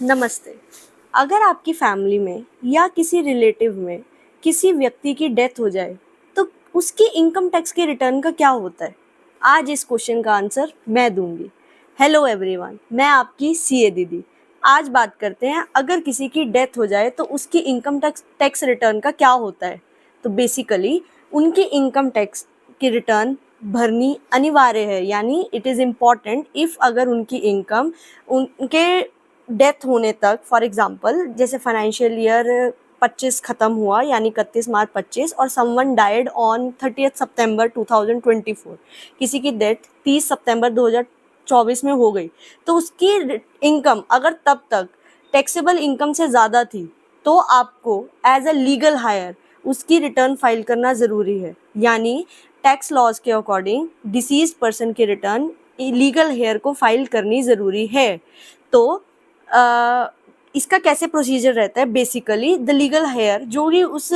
नमस्ते। अगर आपकी फैमिली में या किसी रिलेटिव में किसी व्यक्ति की डेथ हो जाए, तो उसकी इनकम टैक्स के रिटर्न का क्या होता है? आज इस क्वेश्चन का आंसर मैं दूंगी। हेलो एवरीवन, मैं आपकी सीए दीदी। आज बात करते हैं, अगर किसी की डेथ हो जाए तो उसकी इनकम टैक्स रिटर्न का क्या होता है। तो बेसिकली उनकी इनकम टैक्स की रिटर्न भरनी अनिवार्य है, यानी इट इज़ इम्पॉर्टेंट इफ़ अगर उनकी इनकम उनके डेथ होने तक, फॉर एग्जांपल जैसे फाइनेंशियल ईयर 25 ख़त्म हुआ यानी 31 मार्च 25 और समवन डाइड ऑन 30 सितंबर 2024, किसी की डेथ 30 सितंबर 2024 में हो गई, तो उसकी इनकम अगर तब तक टैक्सेबल इनकम से ज़्यादा थी तो आपको एज अ लीगल हायर उसकी रिटर्न फाइल करना ज़रूरी है। यानी टैक्स लॉज के अकॉर्डिंग डिसीज्ड पर्सन की रिटर्न लीगल हेयर को फाइल करनी ज़रूरी है। तो इसका कैसे प्रोसीजर रहता है? बेसिकली द लीगल हेयर, जो भी उस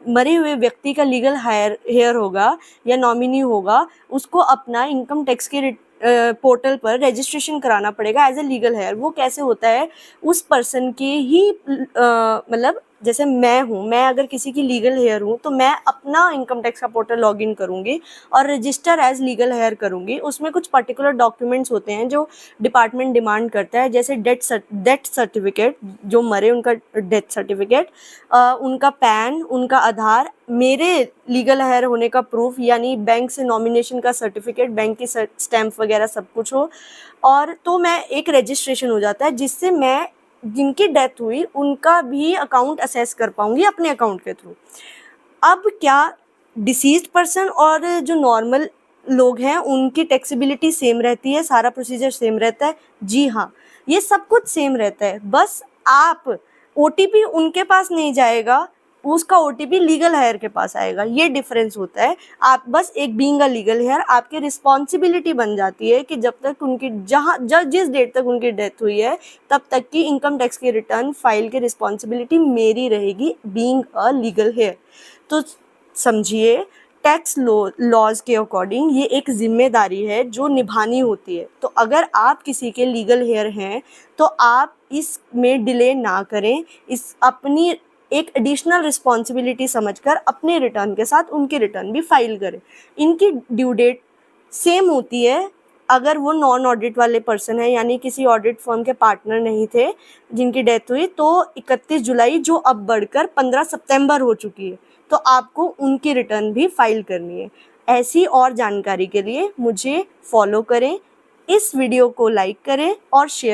मरे हुए व्यक्ति का लीगल हेयर होगा या नॉमिनी होगा, उसको अपना इनकम टैक्स के पोर्टल पर रजिस्ट्रेशन कराना पड़ेगा एज ए लीगल हेयर। वो कैसे होता है? उस पर्सन के ही मतलब जैसे मैं हूँ, मैं अगर किसी की लीगल हेयर हूँ तो मैं अपना इनकम टैक्स का पोर्टल लॉगिन करूँगी और रजिस्टर एज लीगल हेयर करूँगी। उसमें कुछ पर्टिकुलर डॉक्यूमेंट्स होते हैं जो डिपार्टमेंट डिमांड करता है, जैसे डेथ सर्टिफिकेट, जो मरे उनका डेथ सर्टिफिकेट, उनका पैन, उनका आधार, मेरे लीगल हेयर होने का प्रूफ यानी बैंक से नॉमिनेशन का सर्टिफिकेट, बैंक की स्टैम्प वगैरह सब कुछ हो। और तो मैं एक रजिस्ट्रेशन हो जाता है जिससे मैं जिनकी डेथ हुई उनका भी अकाउंट असेस कर पाऊंगी अपने अकाउंट के थ्रू। अब क्या डिसीज्ड पर्सन और जो नॉर्मल लोग हैं उनकी टैक्सेबिलिटी सेम रहती है? सारा प्रोसीजर सेम रहता है? जी हाँ, ये सब कुछ सेम रहता है। बस आप ओटीपी उनके पास नहीं जाएगा, उसका ओटीपी लीगल हेयर के पास आएगा, ये डिफरेंस होता है। आप बस एक बीइंग अ लीगल हेयर, आपकी रिस्पॉन्सिबिलिटी बन जाती है कि जब तक उनकी जिस डेट तक उनकी डेथ हुई है तब तक की इनकम टैक्स की रिटर्न फाइल की रिस्पॉन्सिबिलिटी मेरी रहेगी, बीइंग अ लीगल हेयर। तो समझिए, टैक्स लॉज के अकॉर्डिंग ये एक जिम्मेदारी है जो निभानी होती है। तो अगर आप किसी के लीगल हेयर हैं तो आप इसमें डिले ना करें, इस अपनी एक एडिशनल रिस्पॉन्सिबिलिटी समझकर अपने रिटर्न के साथ उनकी रिटर्न भी फाइल करें। इनकी ड्यू डेट सेम होती है। अगर वो नॉन ऑडिट वाले पर्सन है यानी किसी ऑडिट फर्म के पार्टनर नहीं थे जिनकी डेथ हुई, तो 31 जुलाई, जो अब बढ़कर 15 सितंबर हो चुकी है, तो आपको उनकी रिटर्न भी फाइल करनी है। ऐसी और जानकारी के लिए मुझे फॉलो करें, इस वीडियो को लाइक करें और शेयर